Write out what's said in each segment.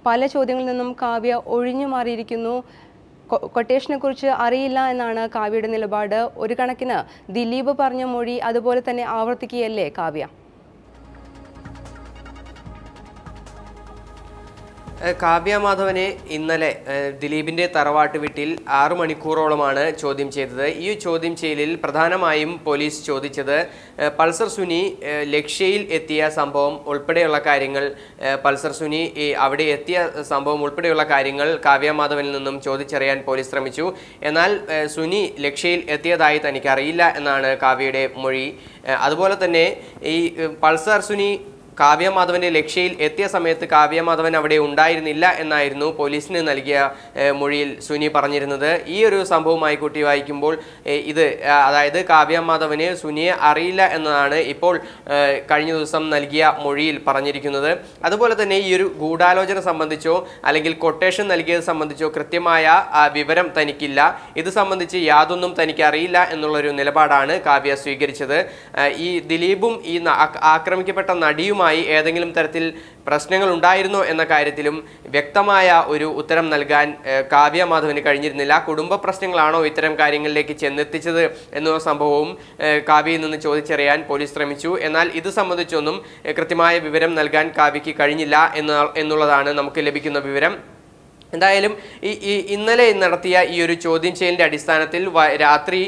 പല ചോദ്യങ്ങളിൽ നിന്നും കാവ്യ ഒഴിഞ്ഞു മാറിയിരിക്കുന്നു. കൊട്ടേഷനെ കുറിച്ച് അറിയില്ല എന്നാണ് കാവ്യയുടെ നിലപാട്. ഒരു കണക്കിന് ദിലീപ് പറഞ്ഞ മൊഴി അതുപോലെ തന്നെ ആവർത്തിക്കുകയല്ലേ കാവ്യ? കാവ്യ മാധവനെ ഇന്നലെ ദിലീപിന്റെ തറവാട്ട് വീട്ടിൽ 6 മണിക്കൂറോളമാണ് ചോദ്യം ചെയ്തത്. ഈ ചോദ്യം ചെയ്യലിൽ പ്രധാനമായും പോലീസ് ചോദിച്ചത് പൾസർ സുനി ലക്ഷ്യയിൽ എത്തിയ സംഭവം ഉൾപ്പെടെയുള്ള കാര്യങ്ങൾ, പൾസർ സുനി അവിടെ എത്തിയ സംഭവം ഉൾപ്പെടെയുള്ള കാര്യങ്ങൾ കാവ്യ മാധവനിൽ നിന്നും ചോദിച്ചറിയാൻ പോലീസ് ശ്രമിച്ചു. എന്നാൽ സുനി ലക്ഷ്യയിൽ എത്തിയതായി തനിക്ക് അറിയില്ല എന്നാണ് കാവ്യയുടെ മൊഴി. അതുപോലെ തന്നെ ഈ പൾസർ സുനി കാവ്യ മാധവന്റെ ലക്ഷ്യയിൽ എത്തിയ സമയത്ത് കാവ്യ മാധവൻ അവിടെ ഉണ്ടായിരുന്നില്ല എന്നായിരുന്നു പോലീസിന് നൽകിയ മൊഴിയിൽ സുനി പറഞ്ഞിരുന്നത്. ഈ ഒരു സംഭവമായി കൂട്ടി വായിക്കുമ്പോൾ അതായത് കാവ്യ മാധവന് സുനിയെ അറിയില്ല എന്നതാണ് ഇപ്പോൾ കഴിഞ്ഞ ദിവസം നൽകിയ മൊഴിയിൽ പറഞ്ഞിരിക്കുന്നത്. അതുപോലെ തന്നെ ഈ ഒരു ഗൂഢാലോചന സംബന്ധിച്ചോ അല്ലെങ്കിൽ കൊട്ടേഷൻ നൽകിയത് സംബന്ധിച്ചോ കൃത്യമായ വിവരം തനിക്കില്ല, ഇത് സംബന്ധിച്ച് യാതൊന്നും തനിക്ക് അറിയില്ല എന്നുള്ളൊരു നിലപാടാണ് കാവ്യ സ്വീകരിച്ചത്. ഈ ദിലീപും ഈ ആക്രമിക്കപ്പെട്ട നടിയുമായി ഏതെങ്കിലും തരത്തിൽ പ്രശ്നങ്ങൾ ഉണ്ടായിരുന്നോ എന്ന കാര്യത്തിലും വ്യക്തമായ ഒരു ഉത്തരം നൽകാൻ കാവ്യ മാധവന് കഴിഞ്ഞിരുന്നില്ല. കുടുംബ പ്രശ്നങ്ങളാണോ ഇത്തരം കാര്യങ്ങളിലേക്ക് ചെന്നെത്തിച്ചത് എന്ന സംഭവവും കാവ്യയിൽ നിന്ന് ചോദിച്ചറിയാൻ പോലീസ് ശ്രമിച്ചു. എന്നാൽ ഇത് സംബന്ധിച്ചൊന്നും കൃത്യമായ വിവരം നൽകാൻ കാവ്യയ്ക്ക് കഴിഞ്ഞില്ല എന്നുള്ളതാണ് നമുക്ക് ലഭിക്കുന്ന വിവരം. എന്തായാലും ഇന്നലെ നടത്തിയ ഈ ഒരു ചോദ്യം ചെയ്യലിന്റെ അടിസ്ഥാനത്തിൽ രാത്രി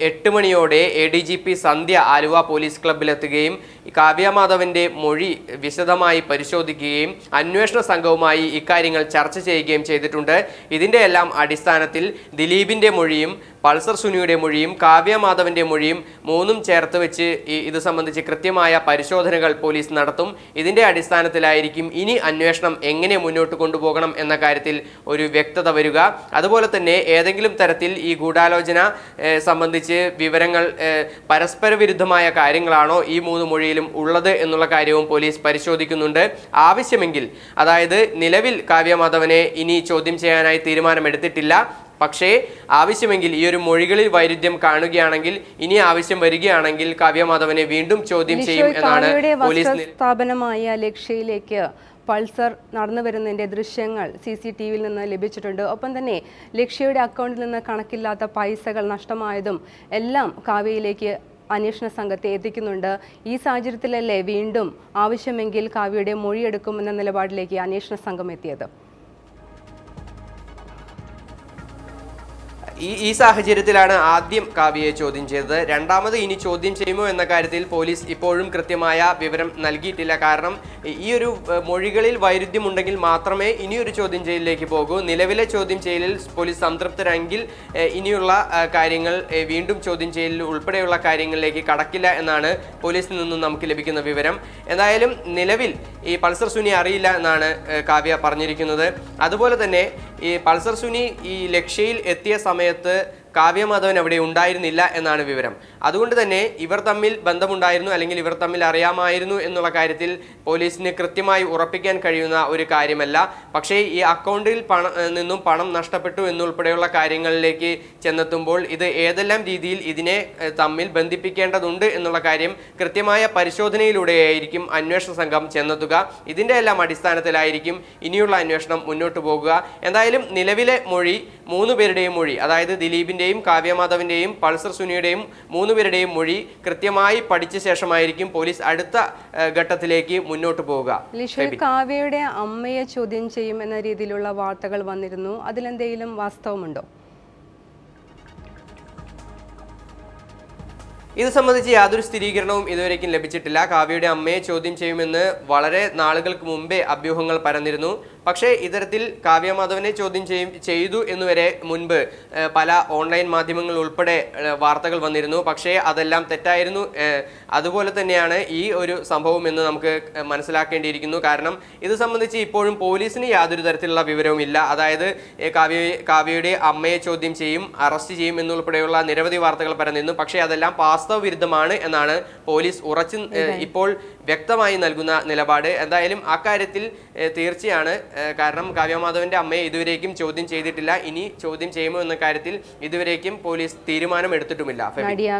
8 മണിയോടെ ADGP സന്ധ്യ ആലുവ പോലീസ് ക്ലബ്ബിലെത്തുകയും കാവ്യ മാധവന്റെ മൊഴി വിശദമായി പരിശോധിക്കുകയും അന്വേഷണ സംഘവുമായി ഇക്കാര്യങ്ങൾ ചർച്ച ചെയ്യുകയും ചെയ്തിട്ടുണ്ട്. ഇതിന്റെ എല്ലാം അടിസ്ഥാനത്തിൽ ദിലീപിന്റെ മൊഴിയും പൾസർ സുനിയുടെ മൊഴിയും കാവ്യ മാധവന്റെ മൊഴിയും മൂന്നും ചേർത്ത് വെച്ച് ഇത് സംബന്ധിച്ച് കൃത്യമായ പരിശോധനകൾ പോലീസ് നടത്തും. ഇതിന്റെ അടിസ്ഥാനത്തിലായിരിക്കും ഇനി അന്വേഷണം എങ്ങനെ മുന്നോട്ട് കൊണ്ടുപോകണം എന്ന കാര്യത്തിൽ ഒരു വ്യക്തത വരിക. അതുപോലെ തന്നെ ഏതെങ്കിലും തരത്തിൽ ഈ ഗൂഢാലോചന സംബന്ധിച്ച് വിവരങ്ങൾ പരസ്പര വിരുദ്ധമായ കാര്യങ്ങളാണോ ഈ 3 മൊഴിയിലും ഉള്ളത് എന്നുള്ള കാര്യവും പോലീസ് പരിശോധിക്കുന്നുണ്ട്. ആവശ്യമെങ്കിൽ, അതായത് നിലവിൽ കാവ്യ മാധവനെ ഇനി ചോദ്യം ചെയ്യാനായി തീരുമാനമെടുത്തിട്ടില്ല, പക്ഷേ ആവശ്യമെങ്കിൽ ഈ ഒരു മൊഴികളിൽ വൈരുദ്ധ്യം കാണുകയാണെങ്കിൽ, ഇനി ആവശ്യം വരികയാണെങ്കിൽ കാവ്യ മാധവനെ വീണ്ടും ചോദ്യം ചെയ്യും എന്നാണ് പോലീസ്. സ്ഥാപനമായ ലക്ഷ്യയിലേക്ക് പൾസർ നടന്നു വരുന്നതിൻ്റെ ദൃശ്യങ്ങൾ CCTVയിൽ നിന്ന് ലഭിച്ചിട്ടുണ്ട്. ഒപ്പം തന്നെ ലക്ഷ്യയുടെ അക്കൗണ്ടിൽ നിന്ന് കണക്കില്ലാത്ത പൈസകൾ നഷ്ടമായതും എല്ലാം കാവ്യയിലേക്ക് അന്വേഷണ സംഘത്തെ എത്തിക്കുന്നുണ്ട്. ഈ സാഹചര്യത്തിലല്ലേ വീണ്ടും ആവശ്യമെങ്കിൽ കാവ്യയുടെ മൊഴിയെടുക്കുമെന്ന നിലപാടിലേക്ക് അന്വേഷണ സംഘം എത്തിയത്? ഈ സാഹചര്യത്തിലാണ് ആദ്യം കാവ്യയെ ചോദ്യം ചെയ്തത്. രണ്ടാമത് ഇനി ചോദ്യം ചെയ്യുമോ എന്ന കാര്യത്തിൽ പോലീസ് ഇപ്പോഴും കൃത്യമായ വിവരം നൽകിയിട്ടില്ല. കാരണം ഈ ഒരു മൊഴികളിൽ വൈരുദ്ധ്യമുണ്ടെങ്കിൽ മാത്രമേ ഇനിയൊരു ചോദ്യം ചെയ്യലിലേക്ക് പോകൂ. നിലവിലെ ചോദ്യം ചെയ്യലിൽ പോലീസ് സംതൃപ്തരെങ്കിൽ ഇനിയുള്ള കാര്യങ്ങൾ വീണ്ടും ചോദ്യം ചെയ്യലിൽ ഉൾപ്പെടെയുള്ള കാര്യങ്ങളിലേക്ക് കടക്കില്ല എന്നാണ് പോലീസിൽ നിന്നും നമുക്ക് ലഭിക്കുന്ന വിവരം. എന്തായാലും നിലവിൽ ഈ പൾസർ സുനി അറിയില്ല എന്നാണ് കാവ്യ പറഞ്ഞിരിക്കുന്നത്. അതുപോലെ തന്നെ ഈ പൾസർ സുനി ഈ ലക്ഷ്യയിൽ എത്തിയ സമയത്ത് കാവ്യ മാധവൻ അവിടെ ഉണ്ടായിരുന്നില്ല എന്നാണ് വിവരം. അതുകൊണ്ട് തന്നെ ഇവർ തമ്മിൽ ബന്ധമുണ്ടായിരുന്നു അല്ലെങ്കിൽ ഇവർ തമ്മിൽ അറിയാമായിരുന്നു എന്നുള്ള കാര്യത്തിൽ പോലീസിന് കൃത്യമായി ഉറപ്പിക്കാൻ കഴിയുന്ന ഒരു കാര്യമല്ല. പക്ഷേ ഈ അക്കൗണ്ടിൽ നിന്നും പണം നഷ്ടപ്പെട്ടു എന്നുൾപ്പെടെയുള്ള കാര്യങ്ങളിലേക്ക് ചെന്നെത്തുമ്പോൾ ഇത് ഏതെല്ലാം രീതിയിൽ ഇതിനെ തമ്മിൽ ബന്ധിപ്പിക്കേണ്ടതുണ്ട് എന്നുള്ള കാര്യം കൃത്യമായ പരിശോധനയിലൂടെയായിരിക്കും അന്വേഷണ സംഘം ചെന്നെത്തുക. ഇതിൻ്റെ എല്ലാം അടിസ്ഥാനത്തിലായിരിക്കും ഇനിയുള്ള അന്വേഷണം മുന്നോട്ട് പോകുക. എന്തായാലും നിലവിലെ മൊഴി 3 പേരുടെയും മൊഴി, അതായത് ദിലീപിൻ്റെയും കാവ്യ മാധവന്റെയും പൾസർ സുനിയുടെയും 3 പേരുടെയും മൊഴി കൃത്യമായി പഠിച്ച ശേഷമായിരിക്കും പോലീസ് അടുത്ത ഘട്ടത്തിലേക്ക് മുന്നോട്ട് പോവുക. കാവ്യയുടെ അമ്മയെ ചോദ്യം ചെയ്യും എന്ന രീതിയിലുള്ള വാർത്തകൾ വന്നിരുന്നു. അതിലെന്തെങ്കിലും വാസ്തവമുണ്ടോ? ഇത് സംബന്ധിച്ച് യാതൊരു സ്ഥിരീകരണവും ഇതുവരേക്കും ലഭിച്ചിട്ടില്ല. കാവ്യയുടെ അമ്മയെ ചോദ്യം ചെയ്യുമെന്ന് വളരെ നാളുകൾക്ക് മുമ്പേ അഭ്യൂഹങ്ങൾ പരന്നിരുന്നു. പക്ഷേ ഇത്തരത്തിൽ കാവ്യ മാധവനെ ചോദ്യം ചെയ്തു എന്നുവരെ മുൻപ് പല ഓൺലൈൻ മാധ്യമങ്ങൾ ഉൾപ്പെടെ വാർത്തകൾ വന്നിരുന്നു. പക്ഷേ അതെല്ലാം തെറ്റായിരുന്നു. അതുപോലെ തന്നെയാണ് ഈ ഒരു സംഭവം എന്ന് നമുക്ക് മനസ്സിലാക്കേണ്ടിയിരിക്കുന്നു. കാരണം ഇത് സംബന്ധിച്ച് ഇപ്പോഴും പോലീസിന് യാതൊരു തരത്തിലുള്ള വിവരവും ഇല്ല. അതായത് കാവ്യയുടെ അമ്മയെ ചോദ്യം ചെയ്യും, അറസ്റ്റ് ചെയ്യും എന്നുൾപ്പെടെയുള്ള നിരവധി വാർത്തകൾ പരന്നിരുന്നു. പക്ഷേ അതെല്ലാം വാസ്തവവിരുദ്ധമാണ് എന്നാണ് പോലീസ് ഇപ്പോൾ വ്യക്തമായി നൽകുന്ന നിലപാട്. എന്തായാലും അക്കാര്യത്തിൽ തീർച്ചയാണ്. കാരണം കാവ്യ മാധവന്റെ അമ്മയെ ഇതുവരേക്കും ചോദ്യം ചെയ്തിട്ടില്ല. ഇനി ചോദ്യം ചെയ്യുമോ എന്ന കാര്യത്തിൽ ഇതുവരേക്കും പോലീസ് തീരുമാനം എടുത്തിട്ടുമില്ല.